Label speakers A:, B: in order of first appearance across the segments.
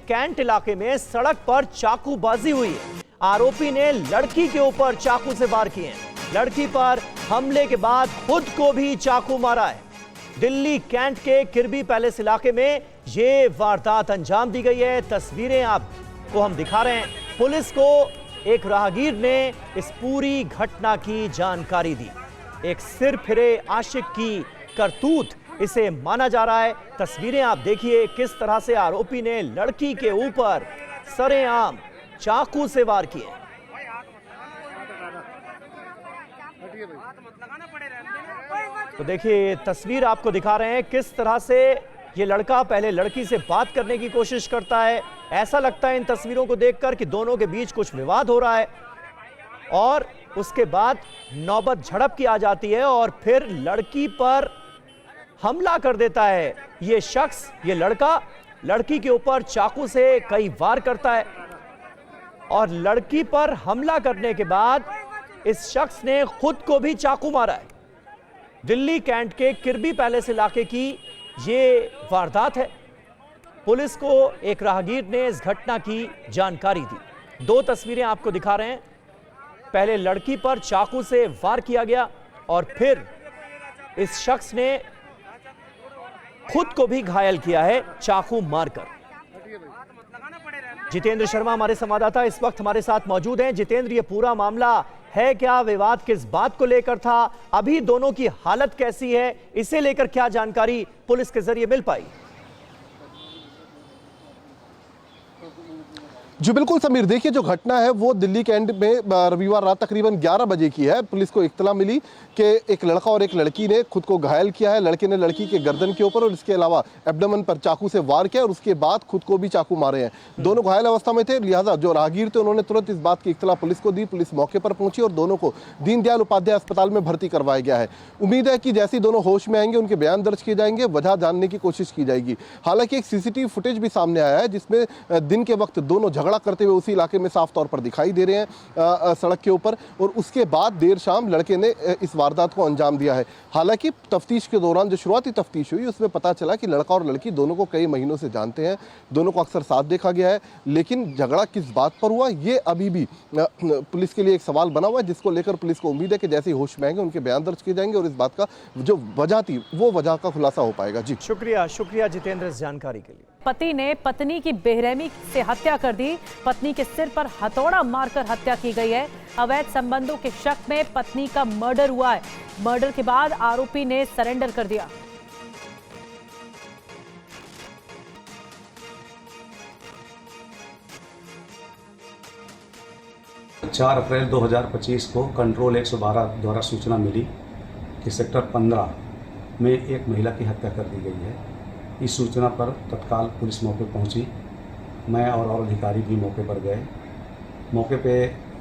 A: Cantt इलाके में सड़क पर चाकूबाजी हुई है। आरोपी ने लड़की के ऊपर चाकू से वार किए हैं। लड़की पर हमले के बाद खुद को भी चाकू मारा है। दिल्ली कैंट के किर्बी पैलेस इलाके में यह वारदात अंजाम दी गई है। तस्वीरें आपको हम दिखा रहे हैं। पुलिस को एक राहगीर ने इस पूरी घटना की जानकारी दी। एक सिर फिरे आशिक की करतूत इसे माना जा रहा है। तस्वीरें आप देखिए किस तरह से आरोपी ने लड़की के ऊपर सरेआम चाकू से वार किए। तो देखिए तस्वीर आपको दिखा रहे हैं किस तरह से ये लड़का पहले लड़की से बात करने की कोशिश करता है। ऐसा लगता है इन तस्वीरों को देखकर कि दोनों के बीच कुछ विवाद हो रहा है और उसके बाद नौबत झड़प की आ जाती है और फिर लड़की पर हमला कर देता है। ये शख्स, ये लड़का लड़की के ऊपर चाकू से कई वार करता है और लड़की पर हमला करने के बाद इस शख्स ने खुद को भी चाकू मारा है। दिल्ली कैंट के किर्बी पैलेस इलाके की ये वारदात है। पुलिस को एक राहगीर ने इस घटना की जानकारी दी। दो तस्वीरें आपको दिखा रहे हैं। पहले लड़की पर चाकू से वार किया गया और फिर इस शख्स ने खुद को भी घायल किया है चाकू मारकर। जितेंद्र शर्मा हमारे संवाददाता इस वक्त हमारे साथ मौजूद हैं। जितेंद्र, ये पूरा मामला है क्या? विवाद किस बात को लेकर था? अभी दोनों की हालत कैसी है? इसे लेकर क्या जानकारी पुलिस के जरिए मिल पाई?
B: जी बिल्कुल समीर, देखिए जो घटना है वो दिल्ली कैंट में रविवार रात तकरीबन 11 बजे की है। पुलिस को इत्तला मिली कि एक लड़का और एक लड़की ने खुद को घायल किया है। लड़के ने लड़की के गर्दन के ऊपर और इसके अलावा एब्डोमेन पर चाकू से वार किया और उसके बाद खुद को भी चाकू मारे हैं। दोनों घायल अवस्था में थे, लिहाजा जो राहगीर थे उन्होंने तुरंत इस बात की इत्तला पुलिस को दी। पुलिस मौके पर पहुंची और दोनों को दीनदयाल उपाध्याय अस्पताल में भर्ती करवाया गया है। उम्मीद है कि जैसे ही दोनों होश में आएंगे उनके बयान दर्ज किए जाएंगे, वजह जानने की कोशिश की जाएगी। हालांकि एक सीसीटीवी फुटेज भी सामने आया है जिसमें दिन के वक्त दोनों झगड़ा करते हुए उसी में साफ तौर पर दिखाई दे रहे हैं सड़क के ऊपर और उसके बाद देर शाम लड़के ने इस वारदात को अंजाम दिया है। हालांकि तफ्तीश के दौरान जो शुरुआती तफ्तीश हुई उसमें पता चला कि लड़का और लड़की दोनों को कई महीनों से जानते हैं, दोनों को अक्सर साथ देखा गया है, लेकिन झगड़ा किस बात पर हुआ ये अभी भी पुलिस के लिए एक सवाल बना हुआ है, जिसको लेकर पुलिस को उम्मीद है कि जैसे ही होश में आएंगे उनके बयान दर्ज किए जाएंगे और इस बात का जो वजह थी वो वजह का खुलासा हो पाएगा। जी
A: शुक्रिया जितेंद्र इस जानकारी के लिए।
C: पति ने पत्नी की बेरहमी से हत्या कर दी। पत्नी के सिर पर हथौड़ा मारकर हत्या की गई है। अवैध संबंधों के शक में पत्नी का मर्डर हुआ है। मर्डर के बाद आरोपी ने सरेंडर कर दिया।
D: चार अप्रैल 2025 को कंट्रोल 112 द्वारा सूचना मिली कि सेक्टर 15 में एक महिला की हत्या कर दी गई है। इस सूचना पर तत्काल पुलिस मौके पहुंची। मैं और अधिकारी भी मौके पर गए। मौके पे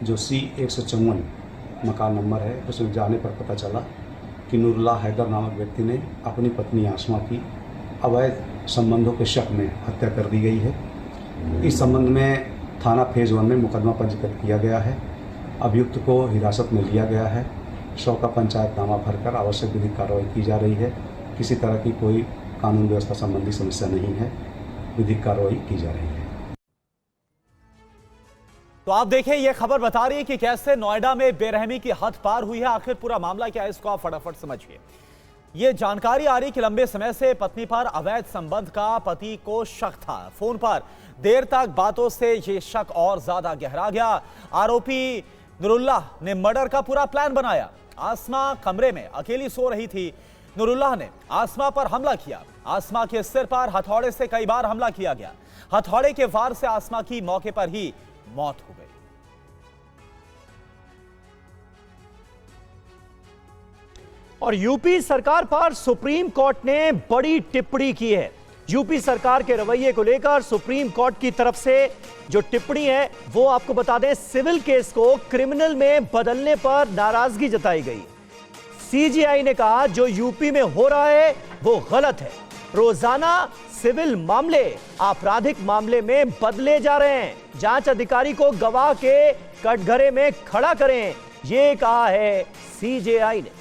D: जो C-154 मकान नंबर है उसमें जाने पर पता चला कि नूरुल्लाह हैदर नामक व्यक्ति ने अपनी पत्नी आसमा की अवैध संबंधों के शक में हत्या कर दी गई है। इस संबंध में थाना फेज 1 में मुकदमा पंजीकृत किया गया है। अभियुक्त को हिरासत में लिया गया है। 100 का पंचायतनामा भरकर आवश्यक विधिक कार्रवाई की जा रही है। किसी तरह की कोई कानून व्यवस्था संबंधी समस्या नहीं है। विधिक कार्रवाई की जा रही है।
E: तो आप देखिए ये खबर बता रही है कि कैसे नोएडा में बेरहमी की हद पार हुई है। आखिर पूरा मामला क्या है इसको आप फटाफट समझिए। ये जानकारी आ रही कि लंबे समय से पत्नी पर अवैध संबंध का पति को शक था। फोन पर देर तक बातों से ये शक और ज्यादा गहरा गया। आरोपी नूरुल्लाह ने मर्डर का पूरा प्लान बनाया। आसमा कमरे में अकेली सो रही थी। नूरुल्लाह ने आसमा पर हमला किया। आसमा के सिर पर हथौड़े से कई बार हमला किया गया। हथौड़े के वार से आसमा की मौके पर ही मौत हो गई।
A: और यूपी सरकार पर सुप्रीम कोर्ट ने बड़ी टिप्पणी की है। यूपी सरकार के रवैये को लेकर सुप्रीम कोर्ट की तरफ से जो टिप्पणी है वो आपको बता दें, सिविल केस को क्रिमिनल में बदलने पर नाराजगी जताई गई। सीजेआई ने कहा जो यूपी में हो रहा है वो गलत है। रोजाना सिविल मामले आपराधिक मामले में बदले जा रहे हैं। जांच अधिकारी को गवाह के कटघरे में खड़ा करें, ये कहा है सीजेआई ने।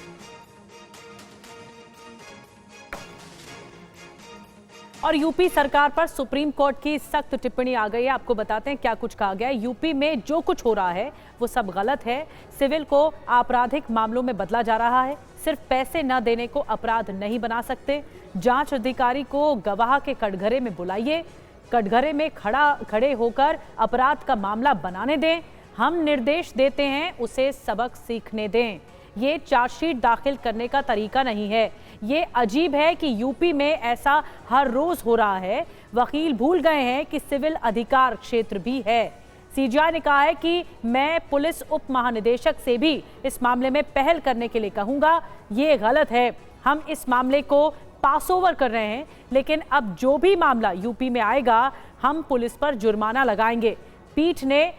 C: और यूपी सरकार पर सुप्रीम कोर्ट की सख्त टिप्पणी आ गई है। आपको बताते हैं क्या कुछ कहा गया है। यूपी में जो कुछ हो रहा है वो सब गलत है। सिविल को आपराधिक मामलों में बदला जा रहा है। सिर्फ पैसे न देने को अपराध नहीं बना सकते। जांच अधिकारी को गवाह के कटघरे में बुलाइए, कटघरे में खड़े होकर अपराध का मामला बनाने दें। हम निर्देश देते हैं, उसे सबक सीखने दें। ये चार्जशीट दाखिल करने का तरीका नहीं है। ये अजीब है कि यूपी में ऐसा हर रोज हो रहा है। वकील भूल गए हैं कि सिविल अधिकार क्षेत्र भी है। सीजीआई ने कहा है कि मैं पुलिस उप महानिदेशक से भी इस मामले में पहल करने के लिए कहूंगा। ये गलत है। हम इस मामले को पास ओवर कर रहे हैं, लेकिन अब जो भी मामला यूपी में आएगा हम पुलिस पर जुर्माना लगाएंगे। पीठ ने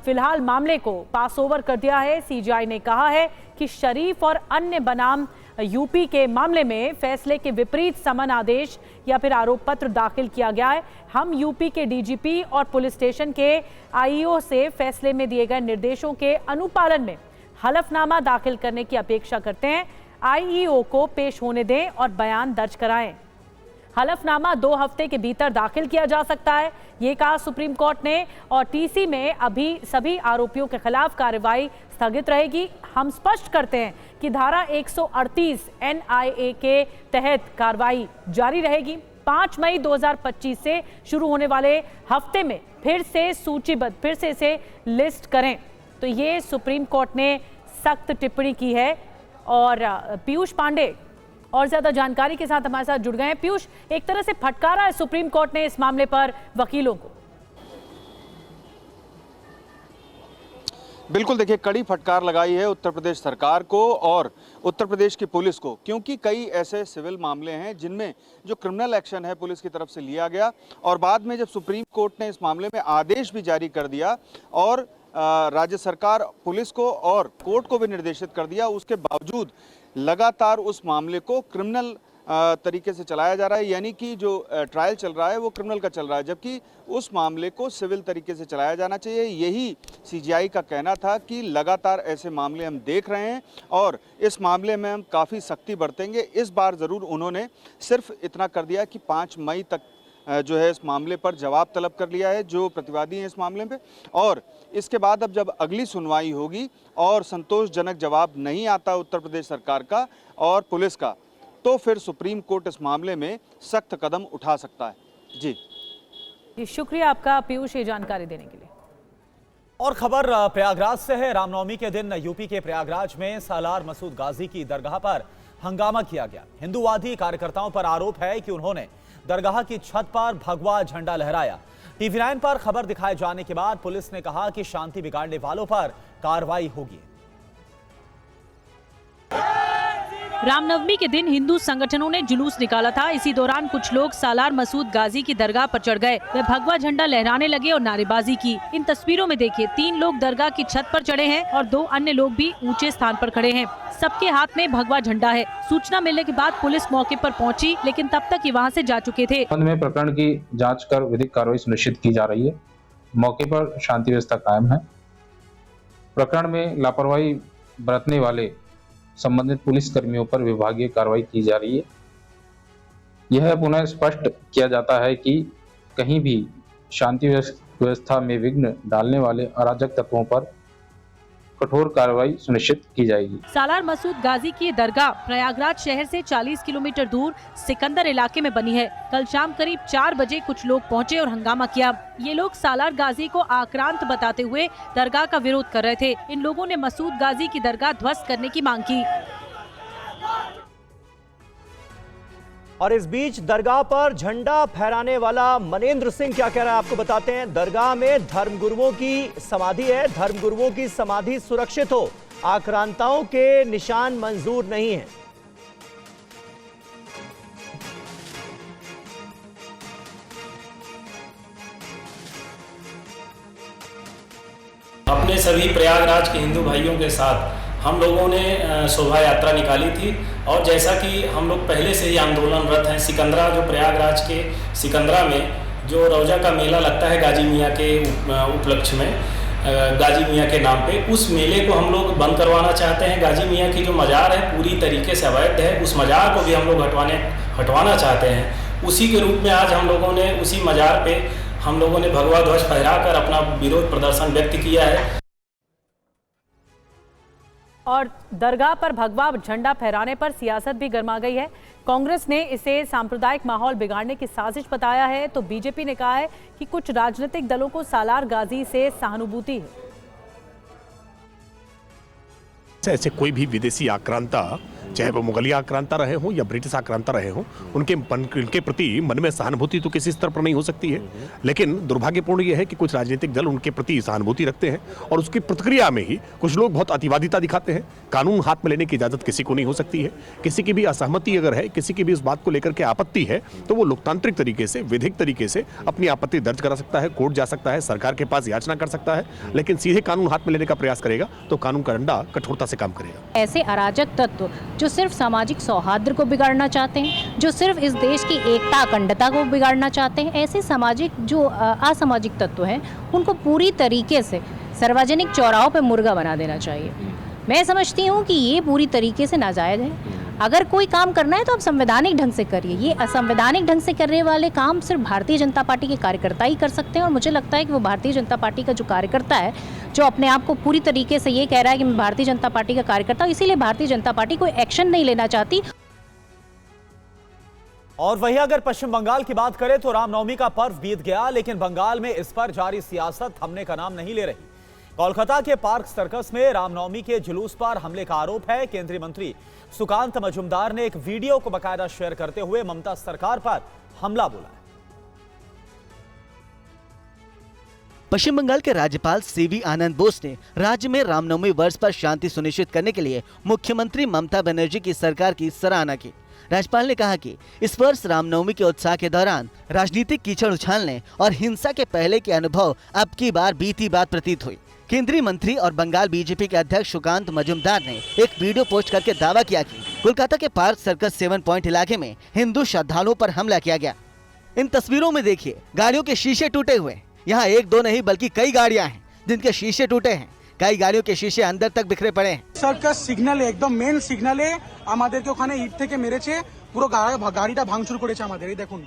C: फिलहाल मामले को पास ओवर कर दिया है। सीजीआई ने कहा है कि शरीफ और अन्य बनाम यूपी के मामले में फैसले के विपरीत समन आदेश या फिर आरोप पत्र दाखिल किया गया है। हम यूपी के डीजीपी और पुलिस स्टेशन के आईओ से फैसले में दिए गए निर्देशों के अनुपालन में हलफनामा दाखिल करने की अपेक्षा करते हैं। आईईओ को पेश होने दें और बयान दर्ज कराएं। हलफनामा 2 हफ्ते के भीतर दाखिल किया जा सकता है, ये कहा सुप्रीम कोर्ट ने। और टीसी में अभी सभी आरोपियों के खिलाफ कार्रवाई स्थगित रहेगी। हम स्पष्ट करते हैं कि धारा 138 एनआईए के तहत कार्रवाई जारी रहेगी। 5 मई 2025 से शुरू होने वाले हफ्ते में फिर से सूचीबद्ध, फिर से इसे लिस्ट करें। तो ये सुप्रीम कोर्ट ने सख्त टिप्पणी की है। और पीयूष पांडे और ज्यादा जानकारी के साथ हमारे साथ जुड़ गए हैं। पीयूष, एक तरह से फटकारा है सुप्रीम कोर्ट ने इस मामले पर वकीलों को।
F: बिल्कुल, देखिए, कड़ी फटकार लगाई है उत्तर प्रदेश सरकार को और उत्तर प्रदेश की पुलिस को, क्योंकि कई ऐसे सिविल मामले हैं जिनमें जो क्रिमिनल एक्शन है पुलिस की तरफ से लिया गया और बाद में जब सुप्रीम कोर्ट ने इस मामले में आदेश भी जारी कर दिया और राज्य सरकार, पुलिस को और कोर्ट को भी निर्देशित कर दिया, उसके बावजूद लगातार उस मामले को क्रिमिनल तरीके से चलाया जा रहा है। यानी कि जो ट्रायल चल रहा है वो क्रिमिनल का चल रहा है, जबकि उस मामले को सिविल तरीके से चलाया जाना चाहिए। यही सीजीआई का कहना था कि लगातार ऐसे मामले हम देख रहे हैं और इस मामले में हम काफ़ी सख्ती बरतेंगे। इस बार ज़रूर उन्होंने सिर्फ इतना कर दिया कि 5 मई तक जो है इस मामले पर जवाब तलब कर लिया है जो प्रतिवादी हैं इस मामले पे, और इसके बाद अब जब अगली सुनवाई होगी और संतोषजनक जवाब नहीं आता उत्तर प्रदेश सरकार का और पुलिस का, तो फिर सुप्रीम कोर्ट इस मामले में सख्त कदम उठा सकता है। जी,
C: शुक्रिया आपका पीयूष ये जानकारी देने के लिए।
E: और खबर प्रयागराज से है। रामनवमी के दिन यूपी के प्रयागराज में सालार मसूद गाजी की दरगाह पर हंगामा किया गया। हिंदूवादी कार्यकर्ताओं पर आरोप है कि उन्होंने दरगाह की छत पर भगवा झंडा लहराया। टीवी9 पर खबर दिखाए जाने के बाद पुलिस ने कहा कि शांति बिगाड़ने वालों पर कार्रवाई होगी।
G: रामनवमी के दिन हिंदू संगठनों ने जुलूस निकाला था। इसी दौरान कुछ लोग सालार मसूद गाजी की दरगाह पर चढ़ गए। वे भगवा झंडा लहराने लगे और नारेबाजी की। इन तस्वीरों में देखिए 3 लोग दरगाह की छत पर चढ़े हैं और 2 अन्य लोग भी ऊंचे स्थान पर खड़े हैं। सबके हाथ में भगवा झंडा है। सूचना मिलने के बाद पुलिस मौके पर पहुंची, लेकिन तब तक ये वहां से जा चुके थे।
H: में प्रकरण की जांच कर विधिक कार्रवाई सुनिश्चित की जा रही है। मौके पर शांति व्यवस्था कायम है। प्रकरण में लापरवाही बरतने वाले संबंधित पुलिस कर्मियों पर विभागीय कार्रवाई की जा रही है। यह पुनः स्पष्ट किया जाता है कि कहीं भी शांति व्यवस्था में विघ्न डालने वाले अराजक तत्वों पर कठोर कार्रवाई सुनिश्चित की जाएगी।
G: सालार मसूद गाजी की दरगाह प्रयागराज शहर से 40 किलोमीटर दूर सिकंदर इलाके में बनी है। कल शाम करीब 4 बजे कुछ लोग पहुंचे और हंगामा किया। ये लोग सालार गाजी को आक्रांत बताते हुए दरगाह का विरोध कर रहे थे। इन लोगों ने मसूद गाजी की दरगाह ध्वस्त करने की मांग की।
A: और इस बीच दरगाह पर झंडा फहराने वाला मनेंद्र सिंह क्या कह रहा है आपको बताते हैं। दरगाह में धर्मगुरुओं की समाधि है, धर्मगुरुओं की समाधि सुरक्षित हो, आक्रांताओं के निशान मंजूर नहीं है।
I: अपने सभी प्रयागराज के हिंदू भाइयों के साथ हम लोगों ने शोभा यात्रा निकाली थी और जैसा कि हम लोग पहले से ही आंदोलनरत हैं, सिकंदरा जो प्रयागराज के सिकंदरा में जो रोजा का मेला लगता है गाजी मियाँ के उपलक्ष्य में, गाजी मियाँ के नाम पे, उस मेले को हम लोग बंद करवाना चाहते हैं। गाजी मियाँ की जो मज़ार है पूरी तरीके से अवैध है, उस मज़ार को भी हम लोग हटवाना चाहते हैं। उसी के रूप में आज हम लोगों ने उसी मजार पे हम लोगों ने भगवा ध्वज फहराकर अपना विरोध प्रदर्शन व्यक्त किया है।
C: और दरगाह पर भगवा झंडा फहराने पर सियासत भी गर्मा गई है। कांग्रेस ने इसे सांप्रदायिक माहौल बिगाड़ने की साजिश बताया है, तो बीजेपी ने कहा है कि कुछ राजनीतिक दलों को सालार गाजी से सहानुभूति है।
J: ऐसे कोई भी विदेशी आक्रांता, चाहे वो मुगलिया आक्रांता रहे हों या ब्रिटिश आक्रांता रहे हों, उनके प्रति मन में सहानुभूति तो किसी स्तर पर नहीं हो सकती है। लेकिन दुर्भाग्यपूर्ण यह है कि कुछ राजनीतिक दल उनके प्रति सहानुभूति रखते हैं और उसकी प्रतिक्रिया में ही कुछ लोग बहुत अतिवादिता दिखाते हैं। कानून हाथ में लेने की इजाजत किसी को नहीं हो सकती है। किसी की भी असहमति अगर है, किसी की भी इस बात को लेकर के आपत्ति है, तो वो लोकतांत्रिक तरीके से, विधिक तरीके से अपनी आपत्ति दर्ज करा सकता है, कोर्ट जा सकता है, सरकार के पास याचना कर सकता है। लेकिन सीधे कानून हाथ में लेने का प्रयास करेगा तो कानून का डंडा कठोरता से काम करेगा।
K: ऐसे अराजक तत्व जो सिर्फ सामाजिक सौहार्द को बिगाड़ना चाहते हैं, जो सिर्फ इस देश की एकता अखंडता को बिगाड़ना चाहते हैं, ऐसे सामाजिक जो असामाजिक तत्व हैं, उनको पूरी तरीके से सार्वजनिक चौराहों पे मुर्गा बना देना चाहिए। मैं समझती हूँ कि ये पूरी तरीके से नाजायज़ है। अगर कोई काम करना है तो आप संवैधानिक ढंग से करिए। ये असंवैधानिक ढंग से करने वाले काम सिर्फ भारतीय जनता पार्टी के कार्यकर्ता ही कर सकते हैं, और मुझे लगता है कि वो भारतीय जनता पार्टी का जो कार्यकर्ता है, जो अपने आप को पूरी तरीके से ये कह रहा है कि मैं भारतीय जनता पार्टी का कार्यकर्ता हूँ, इसीलिए भारतीय जनता पार्टी कोई एक्शन नहीं लेना चाहती।
E: और वहीं अगर पश्चिम बंगाल की बात करें तो रामनवमी का पर्व बीत गया, लेकिन बंगाल में इस पर जारी सियासत थमने का नाम नहीं ले रही। कोलकाता के पार्क सर्कस में रामनवमी के जुलूस पर हमले का आरोप है। केंद्रीय मंत्री सुकांत मजुमदार ने एक वीडियो को बाकायदा शेयर करते हुए ममता सरकार पर हमला बोला।
L: पश्चिम बंगाल के राज्यपाल सीवी आनंद बोस ने राज्य में रामनवमी वर्ष पर शांति सुनिश्चित करने के लिए मुख्यमंत्री ममता बनर्जी की सरकार की सराहना की। राज्यपाल ने कहा कि इस वर्ष रामनवमी के उत्साह के दौरान राजनीतिक कीचड़ उछालने और हिंसा के पहले के अनुभव अब की बार बीती बात प्रतीत हुई। केंद्रीय मंत्री और बंगाल बीजेपी के अध्यक्ष सुकांत मजुमदार ने एक वीडियो पोस्ट करके दावा किया कि कोलकाता के पार्क सर्कस 7 पॉइंट इलाके में हिंदू श्रद्धालुओं पर हमला किया गया। इन तस्वीरों में देखिए, गाड़ियों के शीशे टूटे हुए। यहाँ एक दो नहीं बल्कि कई गाड़ियाँ हैं जिनके शीशे टूटे हैं। कई गाड़ियों के शीशे अंदर तक बिखरे पड़े हैं।
M: सर्कस सिग्नल एकदम मेन सिग्नले আমাদেরকে ওখানে ইট থেকে মেরেছে, পুরো গাড়িটা ভাঙচুর করেছে আমাদের। এই দেখুন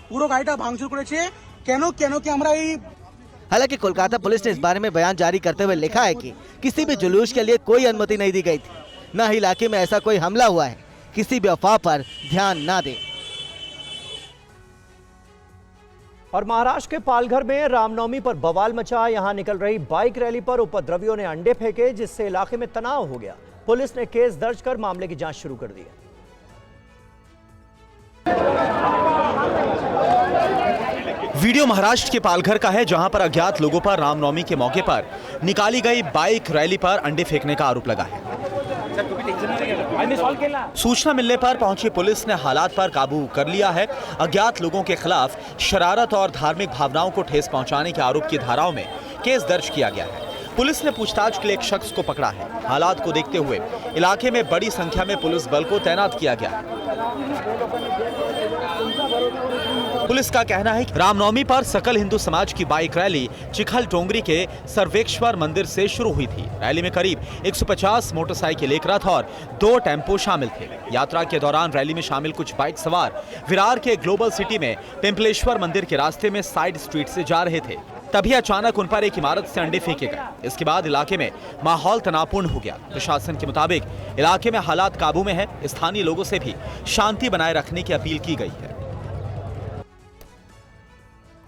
M: পুরো গাড়িটা ভাঙচুর করেছে। কেন কি আমরা এই
L: हालांकि कोलकाता पुलिस ने इस बारे में बयान जारी करते हुए लिखा है कि किसी भी जुलूस के लिए कोई अनुमति नहीं दी गई थी, न ही इलाके में ऐसा कोई हमला हुआ है। किसी भी अफवाह पर ध्यान ना दें।
A: और महाराष्ट्र के पालघर में रामनवमी पर बवाल मचा। यहां निकल रही बाइक रैली पर उपद्रवियों ने अंडे फेंके, जिससे इलाके में तनाव हो गया। पुलिस ने केस दर्ज कर मामले की जांच शुरू कर दी है।
E: वीडियो महाराष्ट्र के पालघर का है, जहां पर अज्ञात लोगों पर रामनवमी के मौके पर निकाली गई बाइक रैली पर अंडे फेंकने का आरोप लगा है। सूचना मिलने पर पहुंची पुलिस ने हालात पर काबू कर लिया है। अज्ञात लोगों के खिलाफ शरारत और धार्मिक भावनाओं को ठेस पहुंचाने के आरोप की धाराओं में केस दर्ज किया गया है। पुलिस ने पूछताछ के लिए एक शख्स को पकड़ा है। हालात को देखते हुए इलाके में बड़ी संख्या में पुलिस बल को तैनात किया गया है। पुलिस का कहना है कि रामनवमी पर सकल हिंदू समाज की बाइक रैली चिखल टोंगरी के सर्वेश्वर मंदिर से शुरू हुई थी। रैली में करीब 150 मोटरसाइकिल, एक रथ और 2 टेम्पो शामिल थे। यात्रा के दौरान रैली में शामिल कुछ बाइक सवार विरार के ग्लोबल सिटी में पिंपलेश्वर मंदिर के रास्ते में साइड स्ट्रीट से जा रहे थे। तभी अचानक उन पर एक इमारत से अंडे फेंके गए। इसके बाद इलाके में माहौल तनावपूर्ण हो गया। प्रशासन के मुताबिक इलाके में हालात काबू में है। स्थानीय लोगों से भी शांति बनाए रखने की अपील की गई है।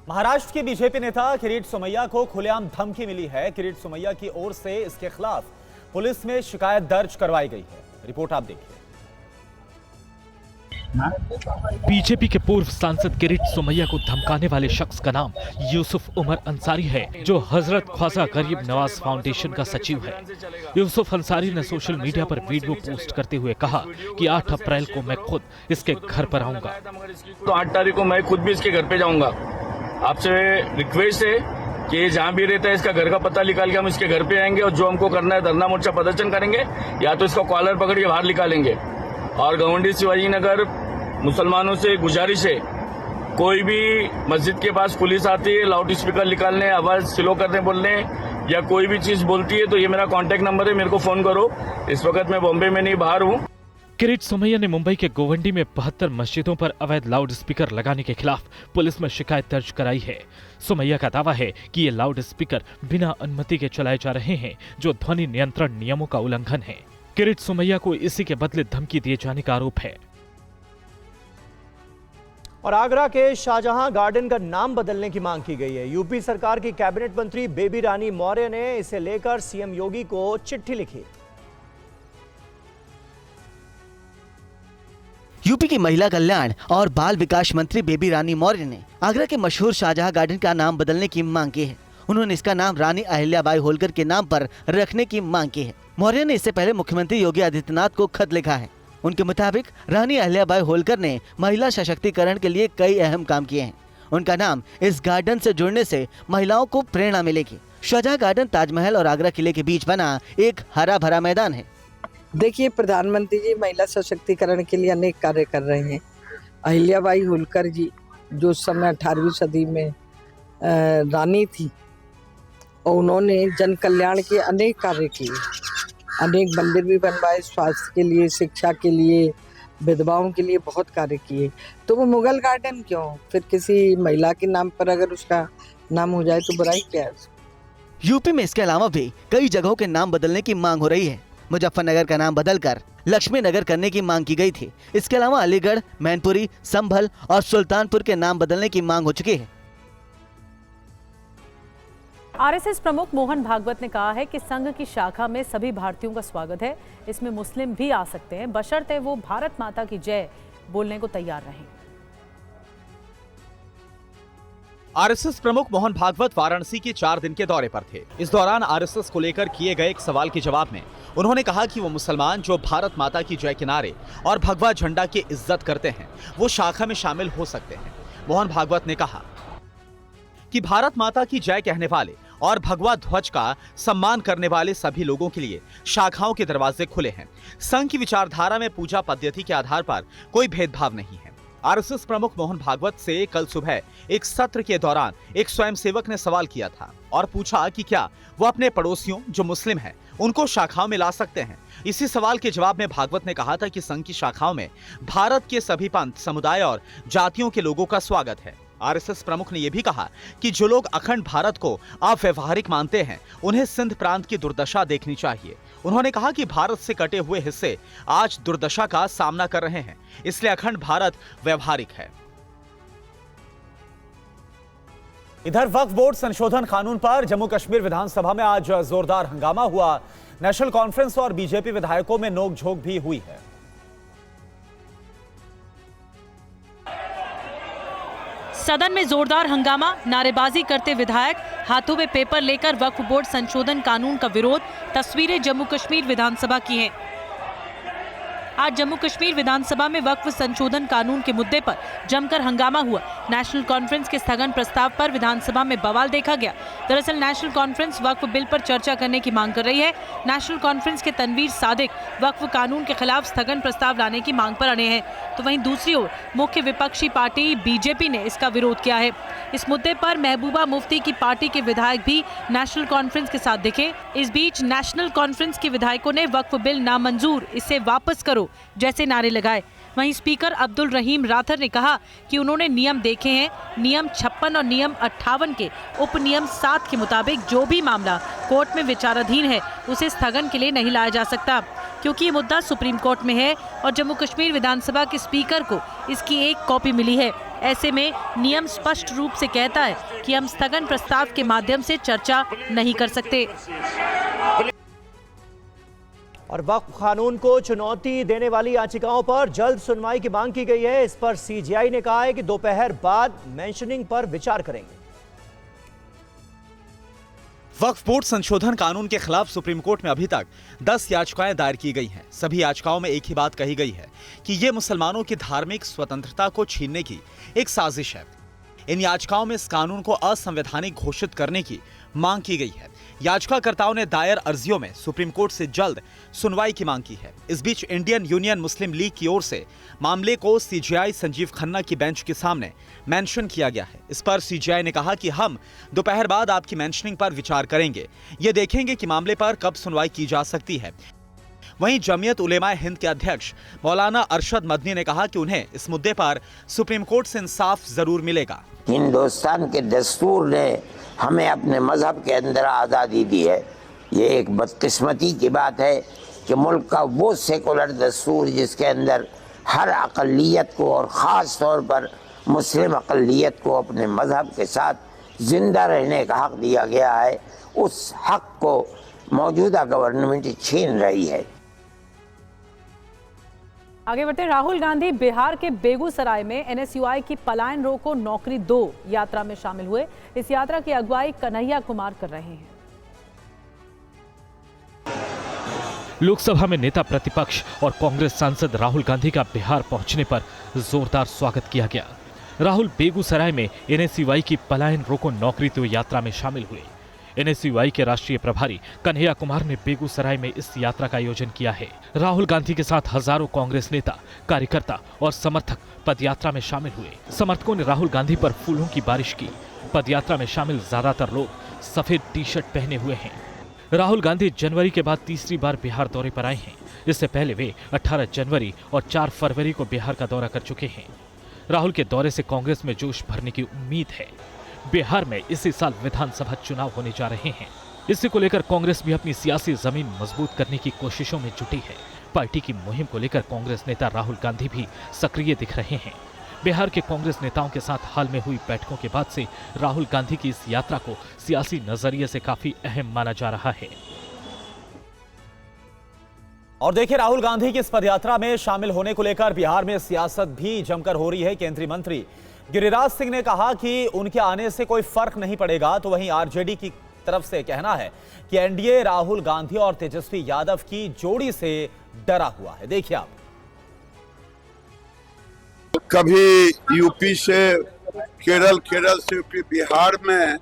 E: महाराष्ट्र के बीजेपी नेता किरीट सोमैया को खुलेआम धमकी मिली है। किरीट सोमैया की ओर से इसके खिलाफ पुलिस में शिकायत दर्ज करवाई गई है। रिपोर्ट आप देखिए।
N: बीजेपी के पूर्व सांसद किरीट सोमैया को धमकाने वाले शख्स का नाम यूसुफ उमर अंसारी है, जो हजरत ख्वाजा गरीब नवाज फाउंडेशन का सचिव है। यूसुफ अंसारी ने सोशल मीडिया पर वीडियो पोस्ट करते हुए कहा कि 8 अप्रैल को मैं खुद इसके घर पर आऊंगा।
O: तो 8 तारीख को मैं खुद भी इसके घर पे जाऊंगा। आपसे रिक्वेस्ट है कि जहाँ भी रहता है इसका घर का पता निकाल के हम इसके घर पे आएंगे और जो हमको करना है धरना मोर्चा प्रदर्शन करेंगे, या तो इसका कॉलर पकड़ के बाहर निकालेंगे। और गवंडी शिवाजी नगर मुसलमानों से गुजारिश है, कोई भी मस्जिद के पास पुलिस आती है लाउड स्पीकर निकालने, आवाज स्लो करने बोलने या कोई भी चीज बोलती है तो ये मेरा कॉन्टैक्ट नंबर है, मेरे को फोन करो। इस वक्त मैं बॉम्बे में नहीं, बाहर हूँ।
N: किरीट सोमैया ने मुंबई के गोवंडी में 72 मस्जिदों पर अवैध लाउड स्पीकर लगाने के खिलाफ पुलिस में शिकायत दर्ज कराई है। सोमैया का दावा है कि ये लाउड स्पीकर बिना अनुमति के चलाए जा रहे हैं, जो ध्वनि नियंत्रण नियमों का उल्लंघन है। किरीट सोमैया को इसी के बदले धमकी दिए जाने का आरोप है।
A: और आगरा के शाहजहां गार्डन का नाम बदलने की मांग की गई है। यूपी सरकार की कैबिनेट मंत्री बेबी रानी मौर्य ने इसे लेकर सीएम योगी को चिट्ठी लिखी।
L: यूपी की महिला कल्याण और बाल विकास मंत्री बेबी रानी मौर्य ने आगरा के मशहूर शाहजहां गार्डन का नाम बदलने की मांग की है। उन्होंने इसका नाम रानी अहिल्याबाई होलकर के नाम पर रखने की मांग की है। मौर्य ने इससे पहले मुख्यमंत्री योगी आदित्यनाथ को खत लिखा है। उनके मुताबिक रानी अहिल्याबाई होलकर ने महिला सशक्तिकरण के लिए कई अहम काम किए हैं। उनका नाम इस गार्डन से जुड़ने से महिलाओं को प्रेरणा मिलेगी। शाहजहां गार्डन ताजमहल और आगरा किले के बीच बना एक हरा भरा मैदान है।
P: देखिए, प्रधानमंत्री जी महिला सशक्तिकरण के लिए अनेक कार्य कर रहे हैं। अहिल्याबाई होलकर जी जो उस समय 18वीं सदी में रानी थी, और उन्होंने जन कल्याण के अनेक कार्य किए, अनेक मंदिर भी बनवाए, स्वास्थ्य के लिए, शिक्षा के लिए, विधवाओं के लिए बहुत कार्य किए। तो वो मुगल गार्डन क्यों, फिर किसी महिला के नाम पर अगर उसका नाम हो जाए तो बुराई क्या है।
L: यूपी में इसके अलावा भी कई जगहों के नाम बदलने की मांग हो रही है। मुजफ्फरनगर का नाम बदलकर लक्ष्मी नगर करने की मांग की गई थी। इसके अलावा अलीगढ़, मैनपुरी, संभल और सुल्तानपुर के नाम बदलने की मांग हो चुकी है।
C: आरएसएस प्रमुख मोहन भागवत ने कहा है कि संघ की शाखा में सभी भारतीयों का स्वागत है। इसमें मुस्लिम भी आ सकते हैं, बशर्ते वो भारत माता की जय बोलने को तैयार रहें।
E: आरएसएस प्रमुख मोहन भागवत वाराणसी के 4 दिन के दौरे पर थे। इस दौरान आरएसएस को लेकर किए गए एक सवाल के जवाब में उन्होंने कहा कि वो मुसलमान जो भारत माता की जय के नारे और भगवा झंडा की इज्जत करते हैं, वो शाखा में शामिल हो सकते हैं। मोहन भागवत ने कहा कि भारत माता की जय कहने वाले और भगवा ध्वज का सम्मान करने वाले सभी लोगों के लिए शाखाओं के दरवाजे खुले हैं। संघ की विचारधारा में पूजा पद्धति के आधार पर कोई भेदभाव नहीं है। आरएसएस प्रमुख मोहन भागवत से कल सुबह एक सत्र के दौरान एक स्वयंसेवक ने सवाल किया था और पूछा कि क्या वो अपने पड़ोसियों जो मुस्लिम हैं उनको शाखाओं में ला सकते हैं। इसी सवाल के जवाब में भागवत ने कहा था कि संघ की शाखाओं में भारत के सभी पंथ, समुदाय और जातियों के लोगों का स्वागत है। आरएसएस प्रमुख ने यह भी कहा कि जो लोग अखंड भारत को अव्यवहारिक मानते हैं, उन्हें सिंध प्रांत की दुर्दशा देखनी चाहिए। उन्होंने कहा कि भारत से कटे हुए हिस्से आज दुर्दशा का सामना कर रहे हैं, इसलिए अखंड भारत व्यवहारिक है। इधर वक्फ बोर्ड संशोधन कानून पर जम्मू कश्मीर विधानसभा में आज जोरदार हंगामा हुआ। नेशनल कॉन्फ्रेंस और बीजेपी विधायकों में नोकझोंक भी हुई है।
G: सदन में जोरदार हंगामा, नारेबाजी करते विधायक, हाथों में पेपर लेकर वक्फ बोर्ड संशोधन कानून का विरोध। तस्वीरें जम्मू कश्मीर विधानसभा की हैं। आज जम्मू कश्मीर विधानसभा में वक्फ संशोधन कानून के मुद्दे पर जमकर हंगामा हुआ। नेशनल कॉन्फ्रेंस के स्थगन प्रस्ताव पर विधानसभा में बवाल देखा गया। दरअसल नेशनल कॉन्फ्रेंस वक्फ बिल पर चर्चा करने की मांग कर रही है। नेशनल कॉन्फ्रेंस के तनवीर सादिक वक्फ कानून के खिलाफ स्थगन प्रस्ताव लाने की मांग पर अड़े हैं, तो वहीं दूसरी ओर मुख्य विपक्षी पार्टी बीजेपी ने इसका विरोध किया है। इस मुद्दे पर महबूबा मुफ्ती की पार्टी के विधायक भी नेशनल कॉन्फ्रेंस के साथ दिखे। इस बीच नेशनल कॉन्फ्रेंस के विधायकों ने वक्फ बिल नामंजूर, इसे वापस करो जैसे नारे लगाए। वहीं स्पीकर अब्दुल रहीम राथर ने कहा कि उन्होंने नियम देखे हैं। नियम 56 और नियम 58 के उप नियम 7 के मुताबिक जो भी मामला कोर्ट में विचाराधीन है, उसे स्थगन के लिए नहीं लाया जा सकता, क्योंकि ये मुद्दा सुप्रीम कोर्ट में है और जम्मू कश्मीर विधानसभा के स्पीकर को इसकी एक कॉपी मिली है। ऐसे में नियम स्पष्ट रूप से कहता है कि हम स्थगन प्रस्ताव के माध्यम से चर्चा नहीं कर सकते।
A: और वक्फ कानून को चुनौती देने वाली याचिकाओं पर जल्द सुनवाई की मांग की गई है। इस पर सीजेआई ने कहा है कि दोपहर बाद मेंशनिंग पर विचार करेंगे।
E: वक्फ बोर्ड संशोधन कानून के खिलाफ सुप्रीम कोर्ट में अभी तक 10 याचिकाएं दायर की गई हैं। सभी याचिकाओं में एक ही बात कही गई है कि ये मुसलमानों की धार्मिक स्वतंत्रता को छीनने की एक साजिश है। इन याचिकाओं में इस कानून को असंवैधानिक घोषित करने की मांग की गई है। याचिकाकर्ताओं ने दायर अर्जियों में सुप्रीम कोर्ट से जल्द सुनवाई की मांग की है। इस बीच इंडियन यूनियन मुस्लिम लीग की ओर से मामले को सीजेआई संजीव खन्ना की बेंच के सामने मेंशन किया गया है। इस पर सीजेआई ने कहा कि हम दोपहर बाद आपकी मेंशनिंग पर विचार करेंगे। ये देखेंगे कि मामले पर कब सुनवाई की जा सकती है। वहीं जमीयत उलेमाए हिंद के अध्यक्ष मौलाना अरशद मदनी ने कहा कि उन्हें इस मुद्दे पर सुप्रीम कोर्ट से इंसाफ जरूर मिलेगा।
Q: हिंदुस्तान के दस्तूर ने हमें अपने मजहब के अंदर आज़ादी दी है। ये एक बदकिस्मती की बात है कि मुल्क का वो सेकुलर दस्तूर जिसके अंदर हर अक़लियत को और ख़ास तौर पर मुस्लिम अक़लियत को अपने मजहब के साथ ज़िंदा रहने का हक़ दिया गया है, उस हक़ को मौजूदा गवर्नमेंट छीन रही है।
C: आगे बढ़ते हैं। राहुल गांधी बिहार के बेगूसराय में एनएसयूआई की पलायन रोको नौकरी 2 यात्रा में शामिल हुए। इस यात्रा की अगुवाई कन्हैया कुमार कर रहे हैं।
N: लोकसभा में नेता प्रतिपक्ष और कांग्रेस सांसद राहुल गांधी का बिहार पहुंचने पर जोरदार स्वागत किया गया। राहुल बेगूसराय में एनएसयूआई की पलायन रोको नौकरी 2 यात्रा में शामिल हुए। एनएसयूआई के राष्ट्रीय प्रभारी कन्हैया कुमार ने बेगूसराय में इस यात्रा का आयोजन किया है। राहुल गांधी के साथ हजारों कांग्रेस नेता, कार्यकर्ता और समर्थक पदयात्रा में शामिल हुए। समर्थकों ने राहुल गांधी पर फूलों की बारिश की। पदयात्रा में शामिल ज्यादातर लोग सफेद टी शर्ट पहने हुए हैं। राहुल गांधी जनवरी के बाद तीसरी बार बिहार दौरे पर आए हैं। इससे पहले वे 18 जनवरी और 4 फरवरी को बिहार का दौरा कर चुके हैं। राहुल के दौरे से कांग्रेस में जोश भरने की उम्मीद है। बिहार में इसी साल विधानसभा चुनाव होने जा रहे हैं। इसी को लेकर कांग्रेस भी अपनी सियासी जमीन मजबूत करने की कोशिशों में जुटी है। पार्टी की मुहिम को लेकर कांग्रेस नेता राहुल गांधी भी सक्रिय दिख रहे हैं। बिहार के कांग्रेस नेताओं के साथ हाल में हुई बैठकों के बाद से राहुल गांधी की इस यात्रा को सियासी नजरिए से काफी अहम माना जा रहा है।
E: और देखिए, राहुल गांधी की इस पदयात्रा में शामिल होने को लेकर बिहार में सियासत भी जमकर हो रही है। केंद्रीय मंत्री गिरिराज सिंह ने कहा कि उनके आने से कोई फर्क नहीं पड़ेगा, तो वहीं आरजेडी की तरफ से कहना है कि एनडीए राहुल गांधी और तेजस्वी यादव की जोड़ी से डरा हुआ है। देखिए आप।
R: कभी यूपी से केरल, केरल से यूपी, बिहार में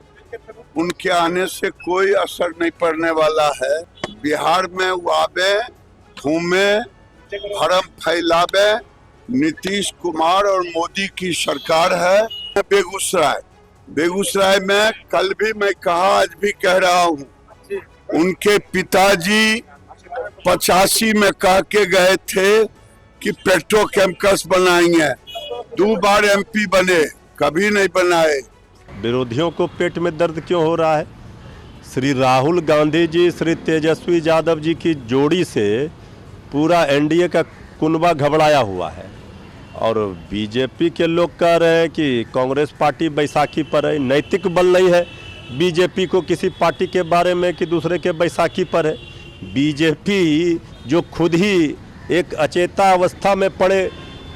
R: उनके आने से कोई असर नहीं पड़ने वाला है। बिहार में वो आवे, घूमे, भरम फैलावे। नीतीश कुमार और मोदी की सरकार है। बेगूसराय में कल भी मैं कहा, आज भी कह रहा हूँ, उनके पिताजी 85 में कह के गए थे कि पेट्रोकेमिकल्स बनाएंगे। 2 बार एमपी बने, कभी नहीं बनाए।
S: विरोधियों को पेट में दर्द क्यों हो रहा है? श्री राहुल गांधी जी, श्री तेजस्वी यादव जी की जोड़ी से पूरा एनडीए का कुनबा घबराया हुआ है। और बीजेपी के लोग कह रहे हैं कि कांग्रेस पार्टी बैसाखी पर है। नैतिक बल नहीं है बीजेपी को किसी पार्टी के बारे में कि दूसरे के बैसाखी पर है। बीजेपी जो खुद ही एक अचेता अवस्था में पड़े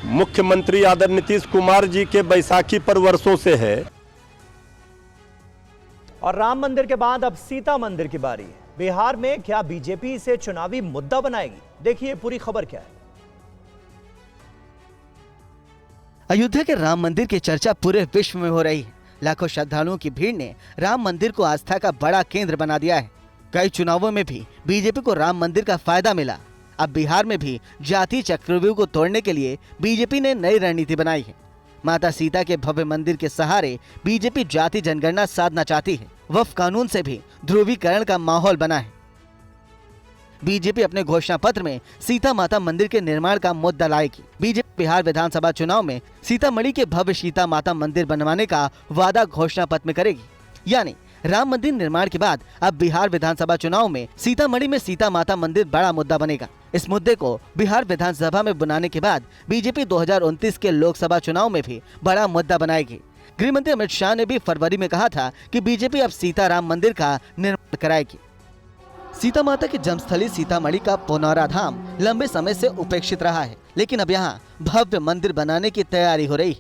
S: मुख्यमंत्री आदरणीय नीतीश कुमार जी के बैसाखी पर वर्षों से है।
A: और राम मंदिर के बाद अब सीता मंदिर की बारी है। बिहार में क्या बीजेपी इसे चुनावी मुद्दा बनाएगी? देखिए पूरी खबर क्या है।
L: अयोध्या के राम मंदिर की चर्चा पूरे विश्व में हो रही है। लाखों श्रद्धालुओं की भीड़ ने राम मंदिर को आस्था का बड़ा केंद्र बना दिया है। कई चुनावों में भी बीजेपी को राम मंदिर का फायदा मिला। अब बिहार में भी जाति चक्रव्यूह को तोड़ने के लिए बीजेपी ने नई रणनीति बनाई है। माता सीता के भव्य मंदिर के सहारे बीजेपी जाति जनगणना साधना चाहती है। वक्फ कानून से भी ध्रुवीकरण का माहौल बना है। बीजेपी अपने घोषणा पत्र में सीता माता मंदिर के निर्माण का मुद्दा लाएगी। बीजेपी बिहार विधानसभा चुनाव में सीतामढ़ी के भव्य सीता माता मंदिर बनवाने का वादा घोषणा पत्र में करेगी। यानी राम मंदिर निर्माण के बाद अब बिहार विधानसभा चुनाव में सीतामढ़ी में सीता माता मंदिर बड़ा मुद्दा बनेगा। इस मुद्दे को बिहार विधानसभा में बुलाने के बाद बीजेपी 2029 के लोकसभा चुनाव में भी बड़ा मुद्दा बनाएगी। गृह मंत्री अमित शाह ने भी फरवरी में कहा था कि बीजेपी अब सीता राम मंदिर का निर्माण कराएगी। सीता माता की जन्मस्थली सीतामढ़ी का पुनौरा धाम लंबे समय से उपेक्षित रहा है, लेकिन अब यहाँ भव्य मंदिर बनाने की तैयारी हो रही।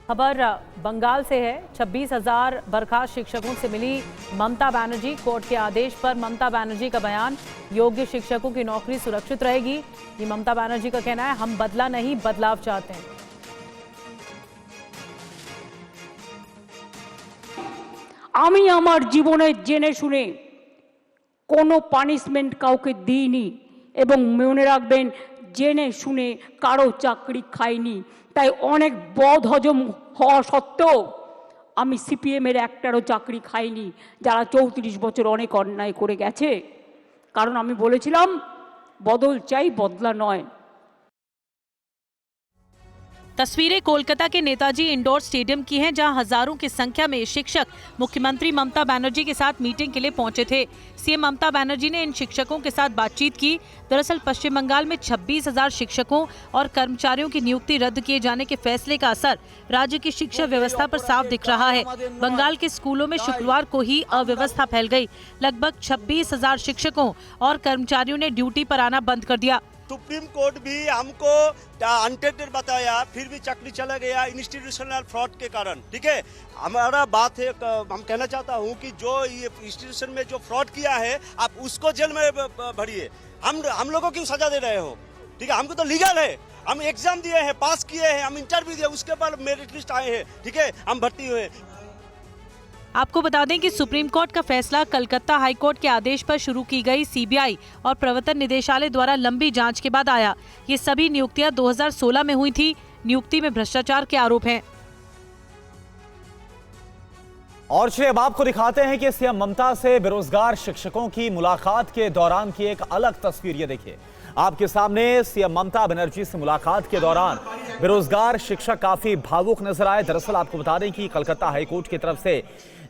C: खबर बंगाल से है। 26,000 बर्खास्त शिक्षकों से मिली ममता बनर्जी। कोर्ट के आदेश पर ममता बनर्जी का बयान, योग्य शिक्षकों की नौकरी सुरक्षित रहेगी। ये ममता बनर्जी का कहना है, हम बदला नहीं बदलाव चाहते हैं।
T: আমি আমার জীবনে জেনে শুনে কোনো পানিশমেন্ট কাউকে দিইনি এবং মনে রাখবেন জেনে শুনে কারো চাকরি খাইনি। তাই অনেক বদ হজম হওয়া সত্ত্বেও আমি সিপিএমের একটারও চাকরি খাইনি যারা 34 বছর অনেক অন্যায় করে গেছে, কারণ আমি বলেছিলাম বদল চাই, বদলা নয়।
G: तस्वीरें कोलकाता के नेताजी इंडोर स्टेडियम की हैं, जहां हजारों की संख्या में शिक्षक मुख्यमंत्री ममता बनर्जी के साथ मीटिंग के लिए पहुंचे थे। सीएम ममता बनर्जी ने इन शिक्षकों के साथ बातचीत की। दरअसल पश्चिम बंगाल में 26,000 शिक्षकों और कर्मचारियों की नियुक्ति रद्द किए जाने के फैसले का असर राज्य की शिक्षा व्यवस्था पर साफ दिख रहा है। बंगाल के स्कूलों में शुक्रवार को ही अव्यवस्था फैल गई। लगभग 26,000 शिक्षकों और कर्मचारियों ने ड्यूटी पर आना बंद कर दिया।
U: सुप्रीम कोर्ट भी हमको अनटेंडेड बताया, फिर भी चाकरी चला गया इंस्टीट्यूशनल फ्रॉड के कारण। ठीक है, हमारा बात है, हम कहना चाहता हूँ कि जो ये इंस्टीट्यूशन में जो फ्रॉड किया है आप उसको जेल में भरिए, हम लोगों की सजा दे रहे हो। ठीक है, हमको तो लीगल है, हम एग्जाम दिए हैं, पास किए हैं, हम इंटरव्यू दिए, उसके बाद मेरिट लिस्ट आए हैं। ठीक है, हम भर्ती हुए।
G: आपको बता दें कि सुप्रीम कोर्ट का फैसला कलकत्ता हाई कोर्ट के आदेश पर शुरू की गई सीबीआई और प्रवर्तन निदेशालय द्वारा लंबी जांच के बाद आया। ये सभी नियुक्तियां 2016 में हुई थी। नियुक्ति में भ्रष्टाचार के आरोप हैं।
E: और चलिए अब आपको दिखाते हैं कि सीएम ममता से बेरोजगार शिक्षकों की मुलाकात के दौरान की एक अलग तस्वीर। ये देखिए आपके सामने सीएम ममता बनर्जी से मुलाकात के दौरान बेरोजगार शिक्षक काफी भावुक नजर आए। दरअसल आपको बता दें कि कलकत्ता हाईकोर्ट की तरफ से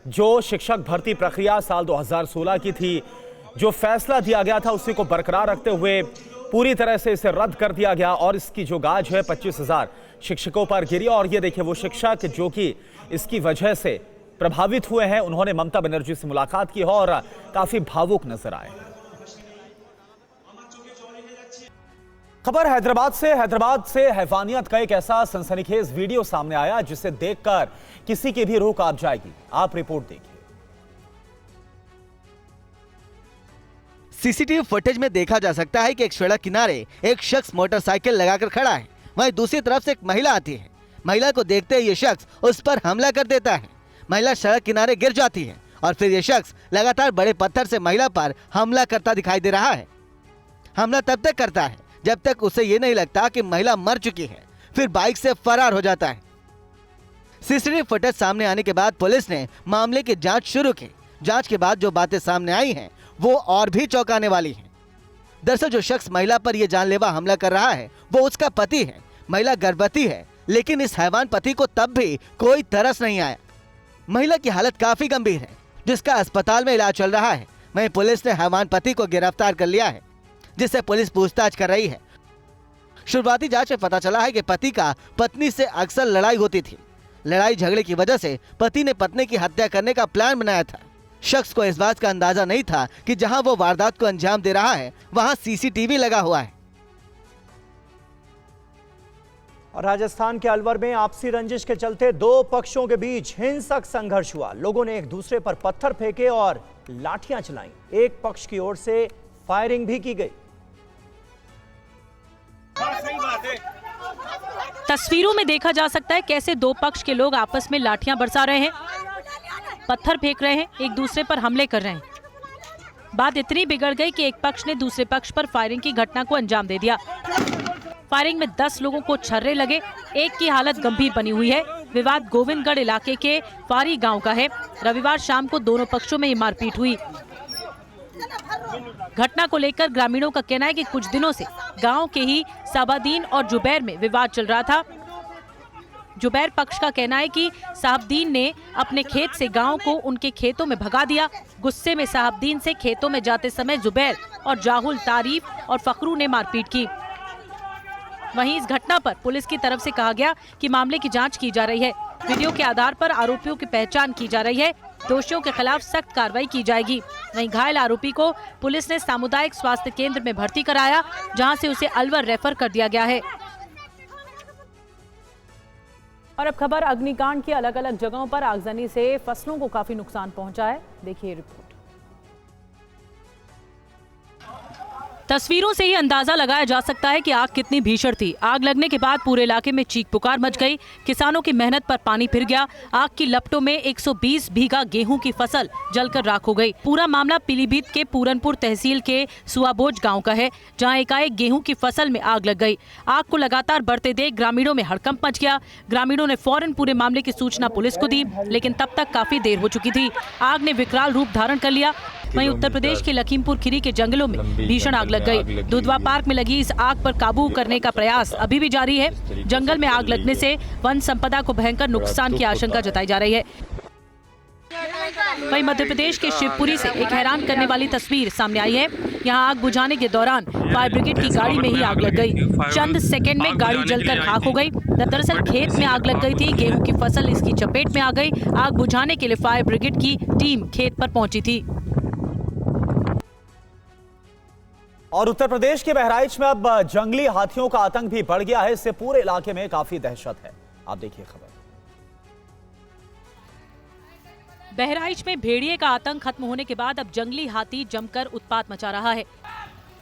E: जो शिक्षक भर्ती प्रक्रिया साल 2016 की थी, जो फैसला दिया गया था उसी को बरकरार रखते हुए पूरी तरह से इसे रद्द कर दिया गया और इसकी जो गाज है 25,000 शिक्षकों पर गिरी। और ये देखिए वो शिक्षक जो कि इसकी वजह से प्रभावित हुए हैं, उन्होंने ममता बनर्जी से मुलाकात की और काफी भावुक नजर आए। खबर हैदराबाद से हैवानियत का एक ऐसा सनसनीखेज वीडियो सामने आया जिसे देखकर किसी की भी रूह कांप जाएगी। आप रिपोर्ट देखिए।
L: सीसीटीवी फुटेज में देखा जा सकता है कि एक सड़क किनारे एक शख्स मोटरसाइकिल लगाकर खड़ा है, वहीं दूसरी तरफ से एक महिला आती है। महिला को देखते ही ये शख्स उस पर हमला कर देता है। महिला सड़क किनारे गिर जाती है और फिर ये शख्स लगातार बड़े पत्थर से महिला पर हमला करता दिखाई दे रहा है। हमला तब तक करता है जब तक उसे ये नहीं लगता कि महिला मर चुकी है, फिर बाइक से फरार हो जाता है। सीसीटीवी फुटेज सामने आने के बाद पुलिस ने मामले की जांच शुरू की। जांच के बाद जो बातें सामने आई हैं वो और भी चौंकाने वाली हैं। दरअसल जो शख्स महिला पर यह जानलेवा हमला कर रहा है वो उसका पति है। महिला गर्भवती है, लेकिन इस हैवान पति को तब भी कोई तरस नहीं आया। महिला की हालत काफी गंभीर है, जिसका अस्पताल में इलाज चल रहा है। वहीं पुलिस ने हैवान पति को गिरफ्तार कर लिया है, जिससे पुलिस पूछताछ कर रही है। शुरुआती जांच में पता चला है कि पति का पत्नी से अक्सर लड़ाई होती थी। लड़ाई झगड़े की वजह से पति ने पत्नी की हत्या करने का प्लान बनाया था। शख्स को इस बात का अंदाजा नहीं था कि जहां वो वारदात को अंजाम दे रहा है वहां सीसीटीवी लगा हुआ है।
A: और राजस्थान के अलवर में आपसी रंजिश के चलते दो पक्षों के बीच हिंसक संघर्ष हुआ। लोगों ने एक दूसरे पर पत्थर फेंके और लाठियां चलाईं। एक पक्ष की ओर से फायरिंग भी की गई।
G: तस्वीरों में देखा जा सकता है कैसे दो पक्ष के लोग आपस में लाठियां बरसा रहे हैं, पत्थर फेंक रहे हैं, एक दूसरे पर हमले कर रहे हैं। बात इतनी बिगड़ गई कि एक पक्ष ने दूसरे पक्ष पर फायरिंग की घटना को अंजाम दे दिया। फायरिंग में 10 लोगों को छर्रे लगे, एक की हालत गंभीर बनी हुई है। विवाद गोविंदगढ़ इलाके के फारी गांव का है। रविवार शाम को दोनों पक्षों में मारपीट हुई। घटना को लेकर ग्रामीणों का कहना है कि कुछ दिनों से गांव के ही साबादीन और जुबैर में विवाद चल रहा था। जुबैर पक्ष का कहना है कि साहबदीन ने अपने खेत से गांव को उनके खेतों में भगा दिया। गुस्से में साहबदीन से खेतों में जाते समय जुबैर और जाहुल, तारीफ और फखरू ने मारपीट की। वहीं इस घटना पर पुलिस की तरफ से कहा गया कि मामले की जांच की जा रही है। वीडियो के आधार पर आरोपियों की पहचान की जा रही है। दोषियों के खिलाफ सख्त कार्रवाई की जाएगी। वहीं घायल आरोपी को पुलिस ने सामुदायिक स्वास्थ्य केंद्र में भर्ती कराया, जहां से उसे अलवर रेफर कर दिया गया है।
C: और अब खबर अग्निकांड की। अलग अलग जगहों पर आगजनी से फसलों को काफी नुकसान पहुंचा है। देखिए रिपोर्ट।
G: तस्वीरों से ही अंदाजा लगाया जा सकता है कि आग कितनी भीषण थी। आग लगने के बाद पूरे इलाके में चीख पुकार मच गई। किसानों की मेहनत पर पानी फिर गया। आग की लपटों में 120 बीघा गेहूं की फसल जलकर राख हो गई। पूरा मामला पीलीभीत के पूरनपुर तहसील के सुआबोज गांव का है, जहां एकाएक गेहूं की फसल में आग लग गई। आग को लगातार बढ़ते देख ग्रामीणों में हड़कंप मच गया। ग्रामीणों ने फौरन पूरे मामले की सूचना पुलिस को दी, लेकिन तब तक काफी देर हो चुकी थी। आग ने विकराल रूप धारण कर लिया। वहीं उत्तर प्रदेश के लखीमपुर खीरी के जंगलों में भीषण आग लग गई। दुधवा पार्क में लगी इस आग पर काबू करने का प्रयास अभी भी जारी है। जंगल में आग लगने से वन संपदा को भयंकर नुकसान की आशंका जताई जा रही है। वहीं मध्य प्रदेश के शिवपुरी से एक हैरान करने वाली तस्वीर सामने आई है। यहां आग बुझाने के दौरान फायर ब्रिगेड की गाड़ी में ही आग लग गई। चंद सेकंड में गाड़ी जलकर खाक हो गई। दरअसल खेत में आग लग गई थी। गेहूं की फसल इसकी चपेट में आ गई। आग बुझाने के लिए फायर ब्रिगेड की टीम खेत पर पहुंची थी।
E: और उत्तर प्रदेश के बहराइच में अब जंगली हाथियों का आतंक भी बढ़ गया है। इससे पूरे इलाके में काफी दहशत है। आप देखिए खबर।
G: बहराइच में भेड़िए का आतंक खत्म होने के बाद अब जंगली हाथी जमकर उत्पात मचा रहा है।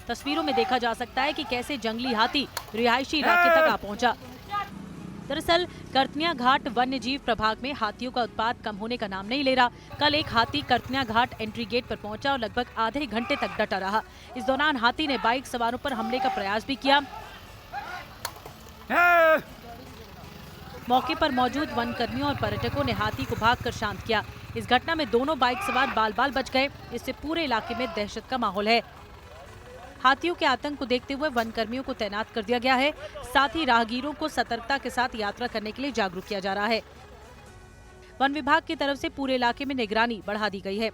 G: तस्वीरों में देखा जा सकता है कि कैसे जंगली हाथी रिहायशी इलाके तक आ पहुंचा। दरअसल करतनिया घाट वन्य जीव प्रभाग में हाथियों का उत्पात कम होने का नाम नहीं ले रहा। कल एक हाथी करतनिया घाट एंट्री गेट पर पहुंचा और लगभग आधे घंटे तक डटा रहा। इस दौरान हाथी ने बाइक सवारों पर हमले का प्रयास भी किया। मौके पर मौजूद वन कर्मियों और पर्यटकों ने हाथी को भागकर शांत किया। इस घटना में दोनों बाइक सवार बाल बाल बच गए। इससे पूरे इलाके में दहशत का माहौल है। हाथियों के आतंक को देखते हुए वन कर्मियों को तैनात कर दिया गया है। साथ ही राहगीरों को सतर्कता के साथ यात्रा करने के लिए जागरूक किया जा रहा है। वन विभाग की तरफ से पूरे इलाके में निगरानी बढ़ा दी गई है।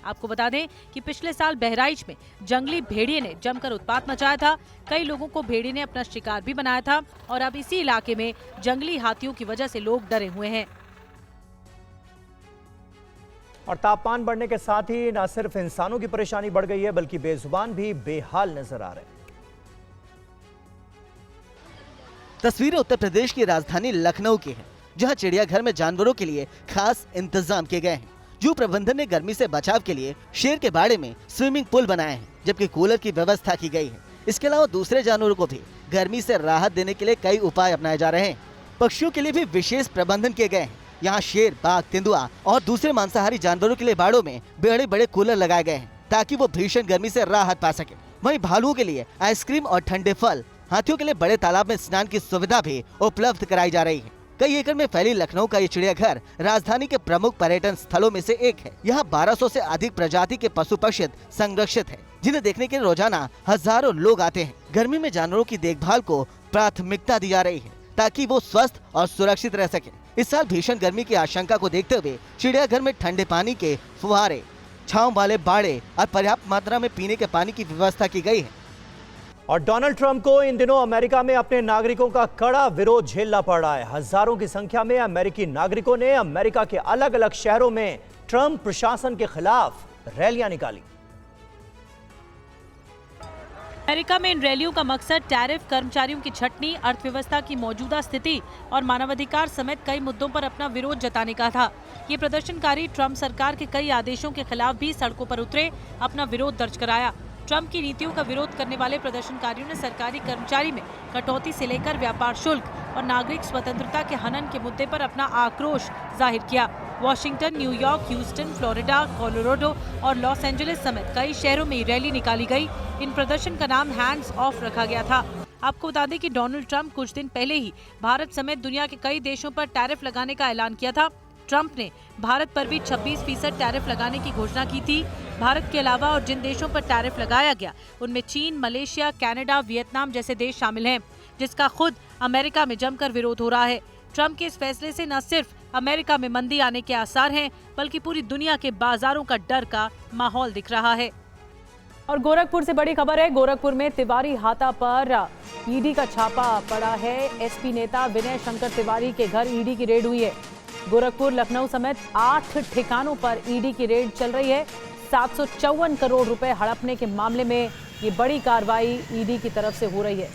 G: आपको बता दें कि पिछले साल बहराइच में जंगली भेड़िए ने जमकर उत्पात मचाया था। कई लोगों को भेड़िए ने अपना शिकार भी बनाया था और अब इसी इलाके में जंगली हाथियों की वजह से लोग डरे हुए हैं।
A: और तापमान बढ़ने के साथ ही न सिर्फ इंसानों की परेशानी बढ़ गई है, बल्कि बेजुबान भी बेहाल नजर आ रहे हैं।
L: तस्वीरें उत्तर प्रदेश की राजधानी लखनऊ की हैं, जहां चिड़ियाघर में जानवरों के लिए खास इंतजाम किए गए हैं। जू प्रबंधन ने गर्मी से बचाव के लिए शेर के बाड़े में स्विमिंग पूल बनाए हैं, जबकि कूलर की व्यवस्था की गई है। इसके अलावा दूसरे जानवरों को भी गर्मी से राहत देने के लिए कई उपाय अपनाए जा रहे हैं। पक्षियों के लिए भी विशेष प्रबंधन किए गए हैं। यहाँ शेर, बाघ, तेंदुआ और दूसरे मांसाहारी जानवरों के लिए बाड़ों में बड़े बड़े कूलर लगाए गए हैं, ताकि वो भीषण गर्मी से राहत पा सके। वहीं भालुओं के लिए आइसक्रीम और ठंडे फल, हाथियों के लिए बड़े तालाब में स्नान की सुविधा भी उपलब्ध कराई जा रही है। कई एकड़ में फैली लखनऊ का ये चिड़ियाघर राजधानी के प्रमुख पर्यटन स्थलों में से एक है। यहाँ 1200 से अधिक प्रजाति के पशु पक्षी संरक्षित है, जिन्हें देखने के लिए रोजाना हजारों लोग आते हैं। गर्मी में जानवरों की देखभाल को प्राथमिकता दी जा रही है, ताकि वो स्वस्थ और सुरक्षित रह सके। इस साल भीषण गर्मी की आशंका को देखते हुए चिड़ियाघर में ठंडे पानी के फुहारे, छांव वाले बाड़े और पर्याप्त मात्रा में पीने के पानी की व्यवस्था की गई है।
A: और डोनाल्ड ट्रंप को इन दिनों अमेरिका में अपने नागरिकों का कड़ा विरोध झेलना पड़ रहा है। हजारों की संख्या में अमेरिकी नागरिकों ने अमेरिका के अलग अलग शहरों में ट्रंप प्रशासन के खिलाफ रैलियां निकाली।
G: अमेरिका में इन रैलियों का मकसद टैरिफ, कर्मचारियों की छटनी, अर्थव्यवस्था की मौजूदा स्थिति और मानवाधिकार समेत कई मुद्दों पर अपना विरोध जताने का था। ये प्रदर्शनकारी ट्रंप सरकार के कई आदेशों के खिलाफ भी सड़कों पर उतरे, अपना विरोध दर्ज कराया। ट्रंप की नीतियों का विरोध करने वाले प्रदर्शनकारियों ने सरकारी कर्मचारी में कटौती से लेकर व्यापार शुल्क और नागरिक स्वतंत्रता के हनन के मुद्दे पर अपना आक्रोश जाहिर किया। Washington, New York, Houston, Florida, Colorado और लॉस एंजलिस समेत कई शहरों में रैली निकाली गई। इन प्रदर्शन का नाम हैंड्स ऑफ रखा गया था। आपको बता दें कि डोनाल्ड ट्रंप कुछ दिन पहले ही भारत समेत दुनिया के कई देशों पर टैरिफ लगाने का ऐलान किया था। ट्रंप ने भारत पर भी 26% टैरिफ लगाने की घोषणा की थी। भारत के अलावा और जिन देशों पर टैरिफ लगाया गया उनमें चीन, मलेशिया, कनाडा, वियतनाम जैसे देश शामिल हैं, जिसका खुद अमेरिका में जमकर विरोध हो रहा है। ट्रंप के इस फैसले से न सिर्फ अमेरिका में मंदी आने के आसार हैं, बल्कि पूरी दुनिया के बाजारों का डर का माहौल दिख रहा है।
C: और गोरखपुर से बड़ी खबर है। गोरखपुर में तिवारी हाता पर ईडी का छापा पड़ा है। एसपी नेता विनय शंकर तिवारी के घर ईडी की रेड हुई है। गोरखपुर, लखनऊ समेत 8 ठिकानों पर ईडी की रेड चल रही है। 754 करोड़ रुपए हड़पने के मामले में ये बड़ी कार्रवाई ईडी की तरफ से हो रही है।